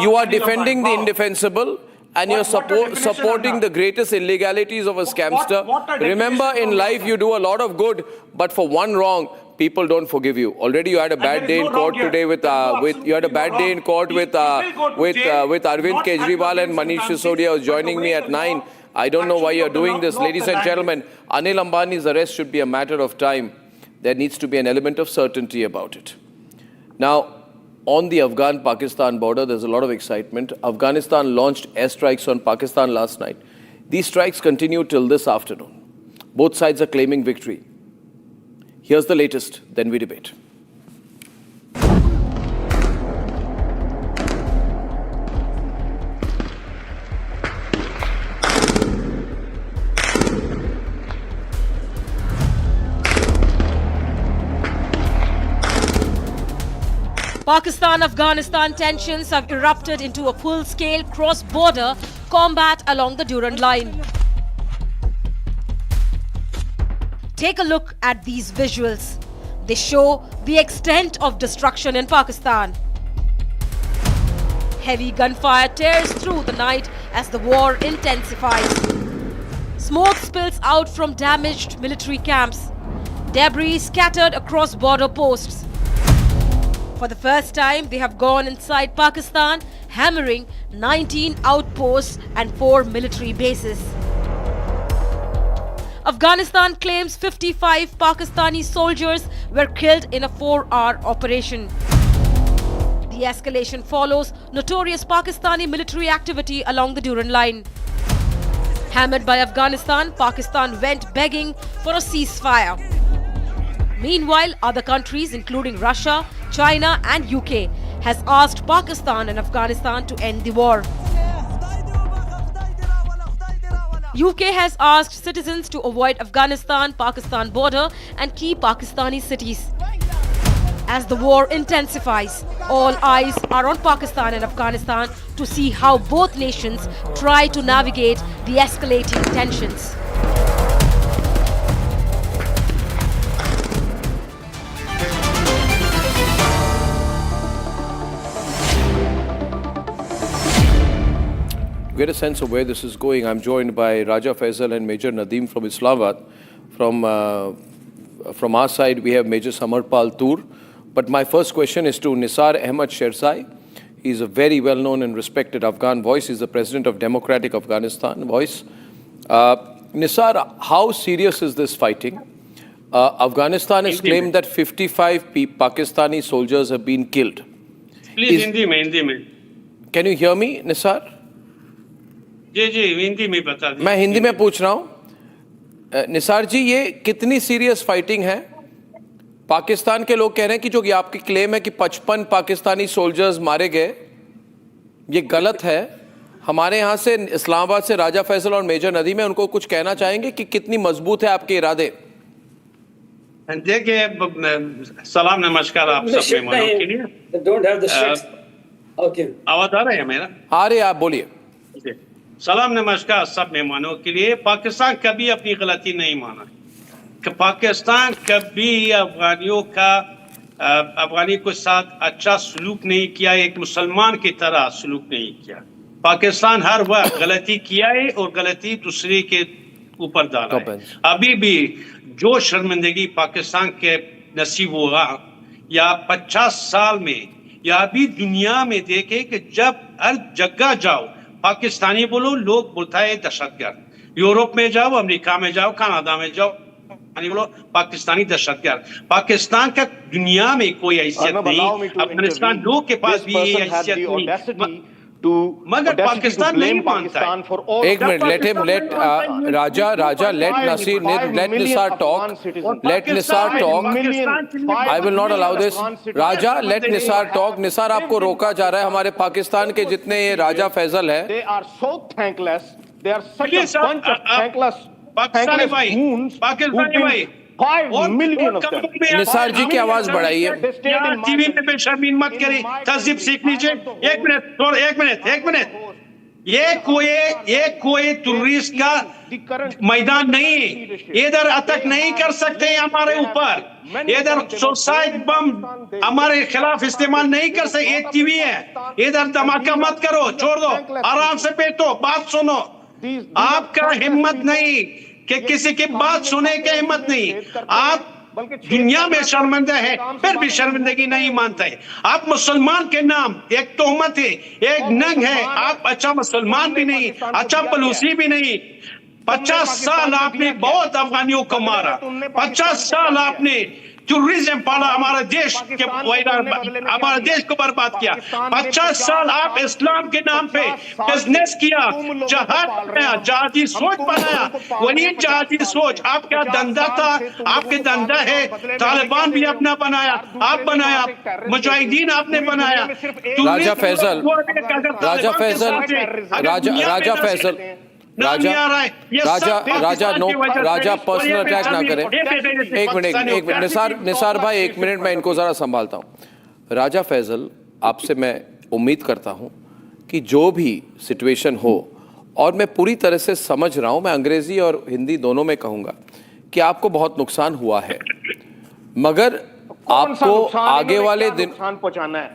You are Anil defending Ambani. the Wow. indefensible. And you're What a definition, supporting Anna. the greatest illegalities of a scamster. what a definition Remember, in of life, you do a lot of good, but for one wrong, people don't forgive you. Already, you had a And there bad is day no in court wrong here. today with There is you had a bad absolutely day no in court wrong. with He will go to jail, Arvind not at Kejriwal the and Manish circumstances, Sisodia was but joining the me way at the 9. law I don't know why actually you're of the doing law this, of ladies the and land. gentlemen. Anil Ambani's arrest should be a matter of time. There needs to be an element of certainty about it. Now, on the Afghan-Pakistan border, there's a lot of excitement. Afghanistan launched airstrikes on Pakistan last night. These strikes continue till this afternoon. Both sides are claiming victory. Here's the latest, then we debate. Pakistan-Afghanistan tensions have erupted into a full-scale cross-border combat along the Durand Line. Take a look at these visuals. They show the extent of destruction in Pakistan. Heavy gunfire tears through the night as the war intensifies. Smoke spills out from damaged military camps. Debris scattered across border posts. For the first time, they have gone inside Pakistan, hammering 19 outposts and 4 military bases. Afghanistan claims 55 Pakistani soldiers were killed in a 4-hour operation. The escalation follows notorious Pakistani military activity along the Durand Line. Hammered by Afghanistan, Pakistan went begging for a ceasefire. Meanwhile, other countries including Russia, China and UK has asked Pakistan and Afghanistan to end the war. UK has asked citizens to avoid Afghanistan-Pakistan border and key Pakistani cities. As the war intensifies, all eyes are on Pakistan and Afghanistan to see how both nations try to navigate the escalating tensions. To get a sense of where this is going, I'm joined by Raja Faisal and Major Nadeem from Islamabad. From our side, we have Major Samarpal Tur. But my first question is to Nisar Ahmad Shersai. He's a very well-known and respected Afghan voice. He's the president of Democratic Afghanistan Voice. Nisar, how serious is this fighting? Afghanistan has claimed that 55 Pakistani soldiers have been killed. Please, Hindi mein. Can you hear me, Nisar? जी जी हिंदी में बता दीजिए। मैं हिंदी में पूछ रहा हूं निसार जी, ये कितनी सीरियस फाइटिंग है? पाकिस्तान के लोग कह रहे हैं कि जो ये आपकी क्लेम है कि 55 पाकिस्तानी सोल्जर्स मारे गए, ये गलत है। हमारे यहाँ से इस्लामाबाद से राजा फैसल और मेजर नदीम है, उनको कुछ कहना चाहेंगे कि कितनी मजबूत है आपके इरादे? देखिए सलाम नमस्कार आप सब मेहमानों के लिए। Don't have the sex. Okay. आवाज आ रहा है मेरा? आ रहे आप बोलिए। सलाम नमस्कार सब मेहमानों के लिए। पाकिस्तान कभी अपनी गलती नहीं माना कि पाकिस्तान कभी अफगानी के साथ अच्छा सलूक नहीं किया, एक मुसलमान की तरह सलूक नहीं किया। पाकिस्तान हर वक्त गलती किया है और गलती दूसरे के ऊपर डाला है। अभी भी जो शर्मिंदगी पाकिस्तान के नसीब हुआ या 50 साल में या अभी दुनिया में देखे कि जब हर जगह जाओ पाकिस्तानी बोलो, लोग बोलता है दहशतगर्द। यूरोप में जाओ, अमेरिका में जाओ, कनाडा में जाओ, बोलो पाकिस्तानी दहशतगर्द। पाकिस्तान का दुनिया में कोई हैसियत नहीं। अफगानिस्तान लोग के पास भी ये हैसियत नहीं, मगर पाकिस्तान नहीं मानता है। एक minute, let Nisar talk. Let Nisar talk. I will not allow this. Raja, let Nisar talk. Nisar, आपको रोका जा रहा है। हमारे पाकिस्तान के जितने ये राजा फैजल है, They are so thankless. They are such Please, a bunch of thankless goons Pakistani भाई 5 million of them. निसार जी की आवाज बढ़ाइए। टीवी में बेशर्मी मत करें, तहजीब सीख लीजिए। एक मिनट। ये कोई टूरिस्ट का मैदान नहीं है। इधर अटैक नहीं कर सकते हमारे ऊपर। इधर सुसाइड बम हमारे खिलाफ इस्तेमाल नहीं कर सकते। ये टीवी है, इधर धमाका मत करो, छोड़ दो, आराम से बैठो, बात सुनो। आपका हिम्मत नहीं कि किसी की बात सुने की हिम्मत नहीं। आप दुनिया में शर्मिंदा है, फिर भी शर्मिंदगी नहीं मानते। आप मुसलमान के नाम एक तोहमत है, एक नंग है। आप अच्छा मुसलमान भी नहीं, अच्छा पलूसी भी नहीं। 50 साल आपने बहुत अफगानियों को मारा। 50 साल आपने टूरिज्म पाला, हमारे देश के हमारे देश को बर्बाद किया। 50 साल आप इस्लाम के नाम पे बिजनेस किया, जहाद बनाया, जहादी सोच बनाया। वही जहादी सोच आपका धंधा था, आपके धंधा है। तालिबान भी अपना बनाया, आप बनाया, मुजाहिदीन आपने बनाया। राजा फैसल राजा पर्सनल अटैक ना करें। एक मिनट निसार भाई, एक मिनट, मैं इनको जरा संभालता हूं। राजा फैसल, आपसे मैं उम्मीद करता हूं कि जो भी सिचुएशन हो, और मैं पूरी तरह से समझ रहा हूं, मैं अंग्रेजी और हिंदी दोनों में कहूंगा कि आपको बहुत नुकसान हुआ है, मगर आपको आगे वाले दिन नुकसान पहुंचाना है।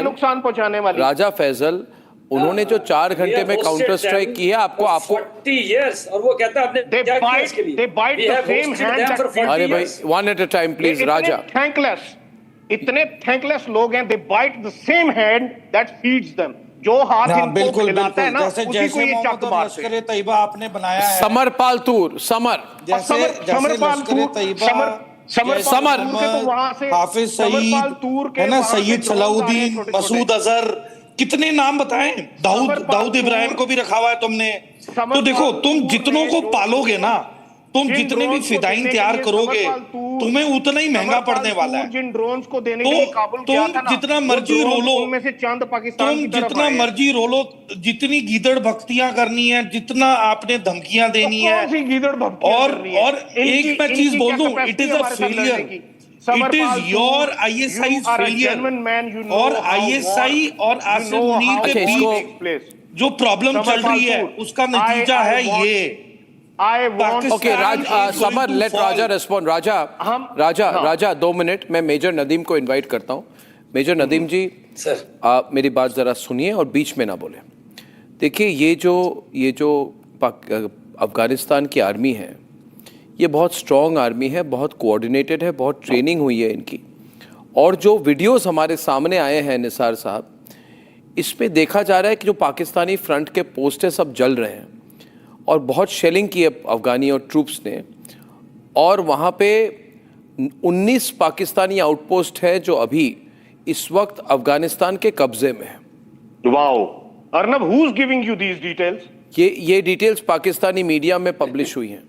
नुकसान पहुंचाने वाली राजा फैसल, उन्होंने जो 4 घंटे में काउंटर स्ट्राइक की है, आपको 40 years, और वो कहता है आपने क्या किया इसके लिए? They bite the same hand that अरे भाई, one at a time please। राजा, इतने thankless लोग हैं, they bite the same hand that feeds them. जो हाथ इनको खिलाता है ना, उसी को ये चक मारते हैं। तैयबा आपने बनाया है समरपाल तूर, समर हाफिज सईद है ना, सईद सलाउद्दीन, मसूद अजहर, कितने नाम बताएं। दाऊद इब्राहिम को भी रखा हुआ है तुमने। तो देखो, तुम जितनों को पालोगे ना, तुम जितने भी फिदाइन तैयार करोगे, तुम्हें उतना ही महंगा पड़ने वाला है। जिन ड्रोन्स को देने के लिए काबुल किया था ना, जितना मर्जी रोलो, उनमें से चंद पाकिस्तान की तरफ जितना मर्जी रोलो, जितनी गीदड़ भक्तियां करनी है, जितना आपने धमकियां देनी है, और एक मैं चीज बोल दूं, it is a failure. It is your ISI's failure और ISI और आसिफ मुनीर के बीच जो प्रॉब्लम चल रही है, उसका नतीजा है ये। ओके समर, लेट राजा रिस्पॉन्ड। राजा 2 मिनट, मैं मेजर नदीम को इनवाइट करता हूँ। मेजर नदीम जी, मेरी बात जरा सुनिए और बीच में ना बोले। देखिए, ये जो अफगानिस्तान की आर्मी है, ये बहुत स्ट्रॉन्ग आर्मी है, बहुत कोऑर्डिनेटेड है, बहुत ट्रेनिंग हुई है इनकी। और जो वीडियोस हमारे सामने आए हैं निसार साहब, इसमें देखा जा रहा है कि जो पाकिस्तानी फ्रंट के पोस्ट है सब जल रहे हैं, और बहुत शेलिंग की है अफगानी और ट्रूप्स ने। और वहाँ पे 19 पाकिस्तानी आउटपोस्ट है जो अभी इस वक्त अफगानिस्तान के कब्जे में है। Wow, Arnab, who's giving you these details? ये डिटेल्स पाकिस्तानी मीडिया में पब्लिश हुई हैं.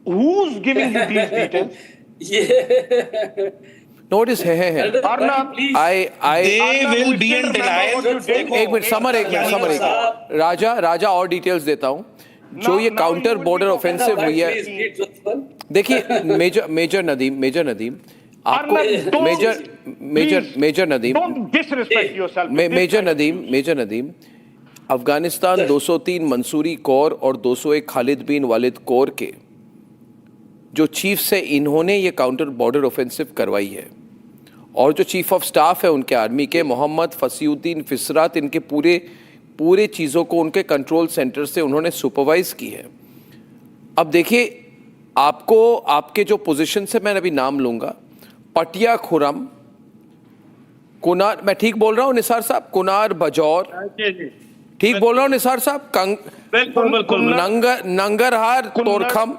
Who's giving you these details? Notice है. Arnab, they will be in denial. एक मिनट समर राजा और डिटेल्स देता हूं. जो ये काउंटर बॉर्डर ऑफेंसिव हुई है, देखिए मेजर नदीम आपको major Nadeem don't disrespect yourself. Major Nadeem Afghanistan 203 Mansoori corps और 201 खालिद बिन वालिद कोर के जो चीफ से इन्होंने ये काउंटर बॉर्डर ऑफेंसिव करवाई है, और जो चीफ ऑफ स्टाफ है उनके आर्मी के मोहम्मद फसीउद्दीन फिसरात, इनके पूरे चीज़ों को उनके कंट्रोल सेंटर से उन्होंने सुपरवाइज की है. अब देखिए, आपको आपके जो पोजीशन से मैं अभी नाम लूँगा, पटिया खुरम, कुनार, मैं ठीक बोल रहा हूँ निसार साहब? कुनार बजौर, ठीक बोल रहा हूँ निसार साहब? नंगरहार, तोरखम,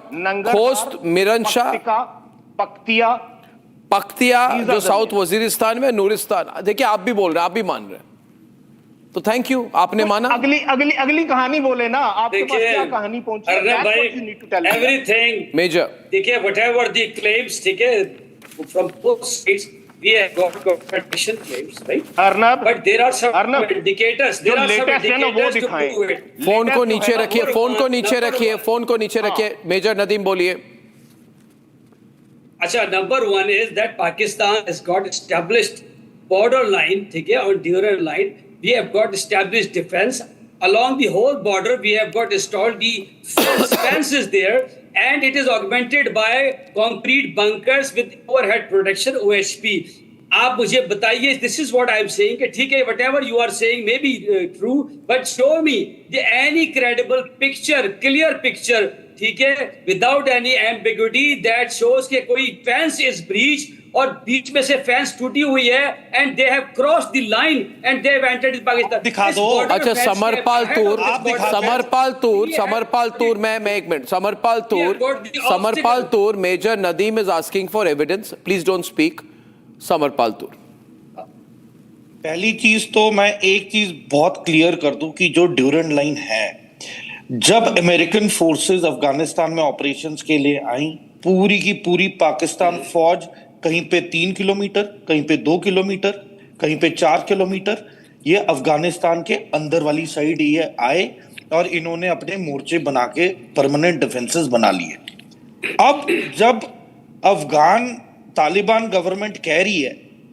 खोस्त, मिरनशाह, पख्तिया जो साउथ वजीरिस्तान में, नूरिस्तान. देखिए, आप भी बोल रहे हैं, आप भी मान रहे हैं, तो थैंक यू, आपने माना. अगली कहानी बोले ना, आपके पास क्या कहानी पहुंची? एवरीथिंग मेजर, ठीक है, व्हाटएवर द क्लेम्स, ठीक है, from both sides we have got competition claims, right? Arnab, but there are some indicators. There are some indicators to prove it. Phone को नीचे रखिए. मेजर नदीम बोलिए. अच्छा, number one is that Pakistan has got established borderline, ठीक है, on Durand line. We have got established defense along the whole border. We have got installed the fences there, and it is augmented by concrete bunkers with overhead protection (OHP). आप मुझे बताइए, this is what I am saying, कि ठीक है, whatever you are saying may be true, but show me any credible picture, clear picture, ठीक है, without any ambiguity that shows कि कोई fence is breached और बीच में से फेंस टूटी हुई है, and they have crossed the line and they have entered in Pakistan. दिखा दो. अच्छा, समरपाल तूर, मैं एक मिनट. Samarpal Toor, major Nadeem is asking for evidence. Please don't speak. Samarpal Toor, पहली चीज तो मैं एक चीज बहुत क्लियर कर दूं कि जो ड्यूरेंट लाइन है, जब अमेरिकन फोर्सेस अफगानिस्तान में ऑपरेशंस के लिए आई, पूरी की पूरी पाकिस्तान फौज कहीं पे 3 किलोमीटर, कहीं पे 2 किलोमीटर, कहीं पे 4 किलोमीटर, ये अफगानिस्तान के अंदर वाली साइड ये आए और इन्होंने अपने मोर्चे बना के परमानेंट डिफेंसेस बना लिए. अब जब अफगान तालिबान गवर्नमेंट कह रही है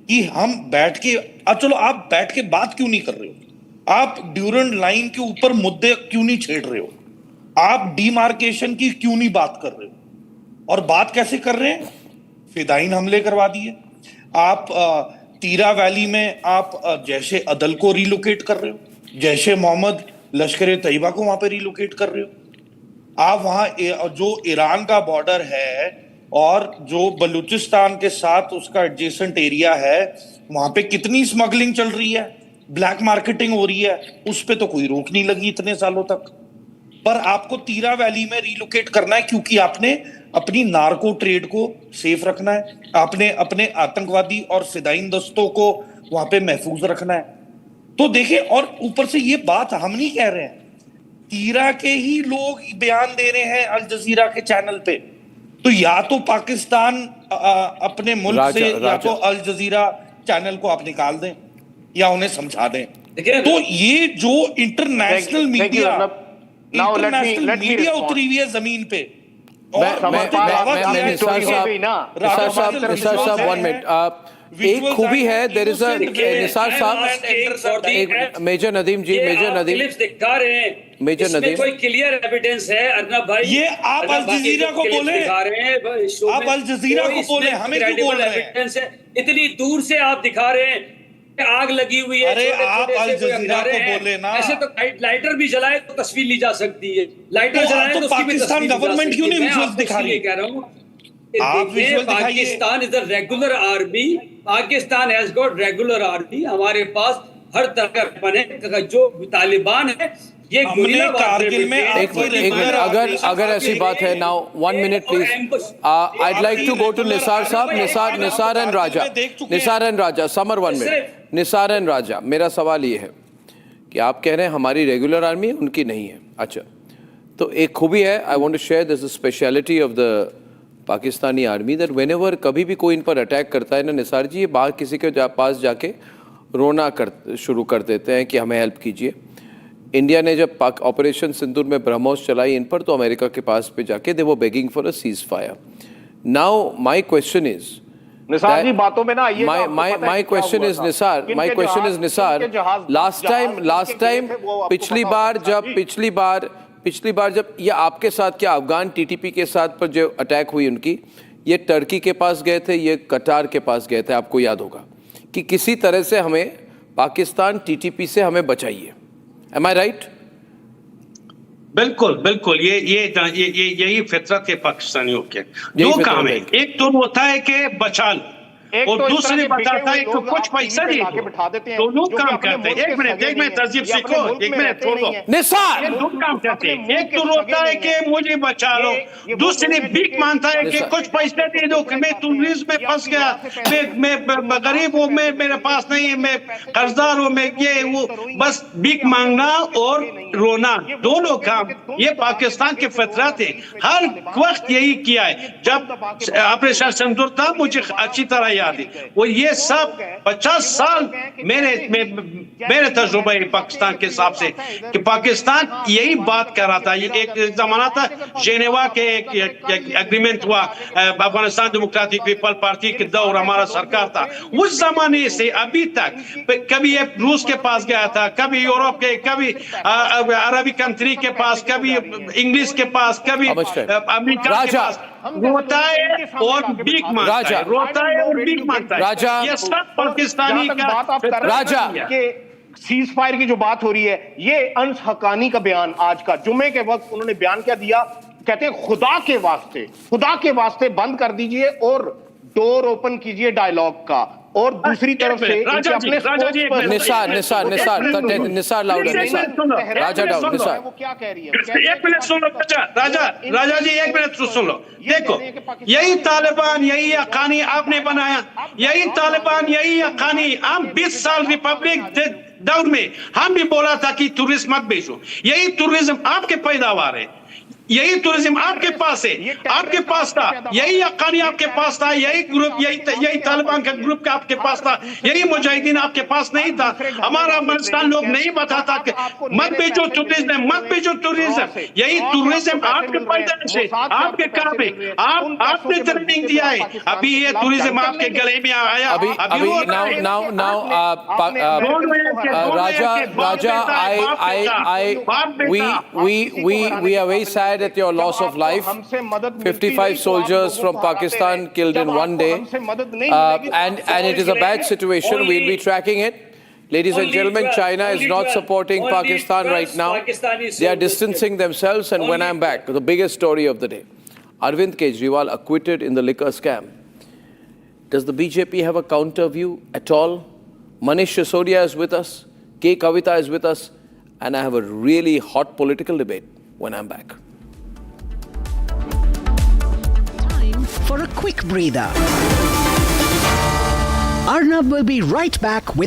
कि हम बैठ के, चलो आप बैठ के बात क्यों नहीं कर रहे हो? आप ड्यूरेंट लाइन के ऊपर मुद्दे क्यों नहीं छेड़ रहे हो? आप डिमार्केशन की क्यों नहीं बात कर रहे हो? और बात कैसे कर रहे हैं? फिदाइन हमले करवा दिए. आप तीरा वैली में आप जैशे अदल को रिलोकेट कर रहे हो, जैशे मोहम्मद लश्कर तैयबा को वहां पे रिलोकेट कर रहे हो. आप वहां जो ईरान का बॉर्डर है और जो बलूचिस्तान के साथ उसका एडजेसेंट एरिया है, वहां पे कितनी स्मगलिंग चल रही है, ब्लैक मार्केटिंग हो रही है, उस पे तो कोई रोक नहीं लगी इतने सालों तक. पर आपको तीरा वैली में रिलोकेट करना है क्योंकि आपने अपनी नार्को ट्रेड को सेफ रखना है, आपने अपने आतंकवादी और फिदाइन दस्तों को वहां पे महफूज रखना है. तो देखिए, और ऊपर से ये बात हम नहीं कह रहे हैं, तीरा के ही लोग बयान दे रहे हैं अल जजीरा के चैनल पे. तो या तो पाकिस्तान अपने मुल्क से या तो अल जजीरा चैनल को आप निकाल दें या उन्हें समझा दें. तो ये जो इंटरनेशनल मीडिया उतरी हुई है जमीन पे, एक खूबी है, देयर इज अ निसार साहब, मेजर नदीम जी, मेजर नदीम दिखा रहे हैं, मेजर नदीम कोई क्लियर एविडेंस है अर्नब भाई? ये आप अल जजीरा को बोले, आप अल जजीरा को बोले, हमें क्यों बोल रहे हैं? इतनी दूर से आप दिखा रहे हैं, आग लगी हुई है. अरे आप अल जजीरा को बोले ना. ऐसे तो लाइटर भी जलाए तो तस्वीर ली जा सकती है, लाइटर जलाए तो पाकिस्तान गवर्नमेंट क्यों नहीं विजुअल्स दिखा रही? कह रहा हूँ, Pakistan is a regular army, Pakistan has got regular army. हमारे पास हर तरह का वेपन है. जो तालिबान है, ये कारगिल में अगर ऐसी बात है, now 1 minute please, I'd like to go to Nisar साहब, Nisar and Raja, Samar 1 minute. Nisar and Raja, मेरा सवाल ये है कि आप कह रहे हैं हमारी रेगुलर आर्मी है, उनकी नहीं है। अच्छा, तो एक खूबी है, I want to share this speciality of the Pakistani army that whenever कभी भी कोई इन पर अटैक करता है ना निसार जी, ये बाहर किसी के पास जाके रोना शुरू कर देते हैं कि हमें हेल्प कीजिए। इंडिया ने जब ऑपरेशन सिंदूर में ब्रह्मोस चलाई इन पर, तो अमेरिका के पास पे जाके they were begging for a cease fire. Now my question is Nisar ji बातों में ना आइए। my question is Nisar, last time पिछली बार जब ये आपके साथ, क्या अफगान टीटीपी के साथ पर जो अटैक हुई उनकी, ये टर्की के पास गए थे, ये कतार के पास गए थे, आपको याद होगा कि किसी तरह से हमें पाकिस्तान टीटीपी से हमें बचाइए। एम आई राइट? बिल्कुल बिल्कुल, ये यही फितरत है पाकिस्तानियों के। दो काम है, एक तो होता है कि बचा लो, और तो दूसरी बताता है कि कुछ पैसा नहीं दोनों काम करते हैं। एक मिनट तहजीब सीखो, एक मिनट छोड़ो निसार, दो काम करते हैं। एक तो रोता है कि मुझे बचा लो, दूसरी भीख मांगता है कि कुछ पैसे दे दो कि मैं टूरिज्म में फंस गया, मैं गरीब हूँ, मैं मेरे पास नहीं है, मैं कर्जदार हूँ, मैं ये वो, बस भीख मांगना और रोना, दोनों काम ये पाकिस्तान की फितरत है। हर वक्त यही किया है। जब ऑपरेशन सिंदूर था, मुझे अच्छी तरह वो ये सब 50 साल मेरे तजुर्बा है पाकिस्तान के हिसाब से कि पाकिस्तान यही बात कर रहा था। एक जमाना था जेनेवा के एक एग्रीमेंट हुआ, अफगानिस्तान डेमोक्रेटिक पीपल पार्टी के दौर हमारा सरकार था, उस जमाने से अभी तक कभी ये रूस के पास गया था, कभी यूरोप के, कभी अरबी कंट्री के पास, कभी इंग्लिश के पास, कभी अमेरिका के पास, रोता है और भीख मांगता है, रोता है और भीख मांगता है। राजा, ये सब पाकिस्तानी का बात आप कर रहे हैं कि सीज फायर की जो बात हो रही है, ये अंस हकानी का बयान आज का जुमे के वक्त उन्होंने बयान क्या दिया, कहते हैं खुदा के वास्ते बंद कर दीजिए और डोर ओपन कीजिए डायलॉग का। और दूसरी तरफ से निसार लाउडर, राजा डाउन, निसार वो क्या कह रही है? एक मिनट सुन लो राजा जी, एक मिनट सुन लो। देखो, यही तालिबान, यही हक्कानी आपने बनाया, यही तालिबान, यही हक्कानी। हम 20 साल रिपब्लिक दौर में हम भी बोला था कि टूरिज्म मत भेजो, यही टूरिज्म आपके पैदावार है, यही टूरिज्म आपके पास है, आपके पास था, यही हक्कानी आपके पास था, यही ग्रुप, यही तालिबान का ग्रुप आपके पास था, यही मुजाहिदीन आपके पास नहीं था। हमारा अफगानिस्तान लोग नहीं बताता कि मत भेजो टूरिज्म, मत भेजो टूरिज्म। यही टूरिज्म आपके पैदाइश है, आपके काम है, आपने ट्रेनिंग दिया है, अभी ये टूरिज्म आपके गले में आया। अभी we are very sad at your loss of life. 55 soldiers from Pakistan killed in one day, and it is a bad situation. We'll be tracking it. Ladies and gentlemen, China is not supporting Pakistan right now. They are distancing themselves, and when I'm back, the biggest story of the day. Arvind Kejriwal acquitted in the liquor scam. Does the BJP have a counter view at all? Manish Sisodia is with us. K. Kavita is with us. And I have a really hot political debate when I'm back. Time for a quick breather. Arnab will be right back with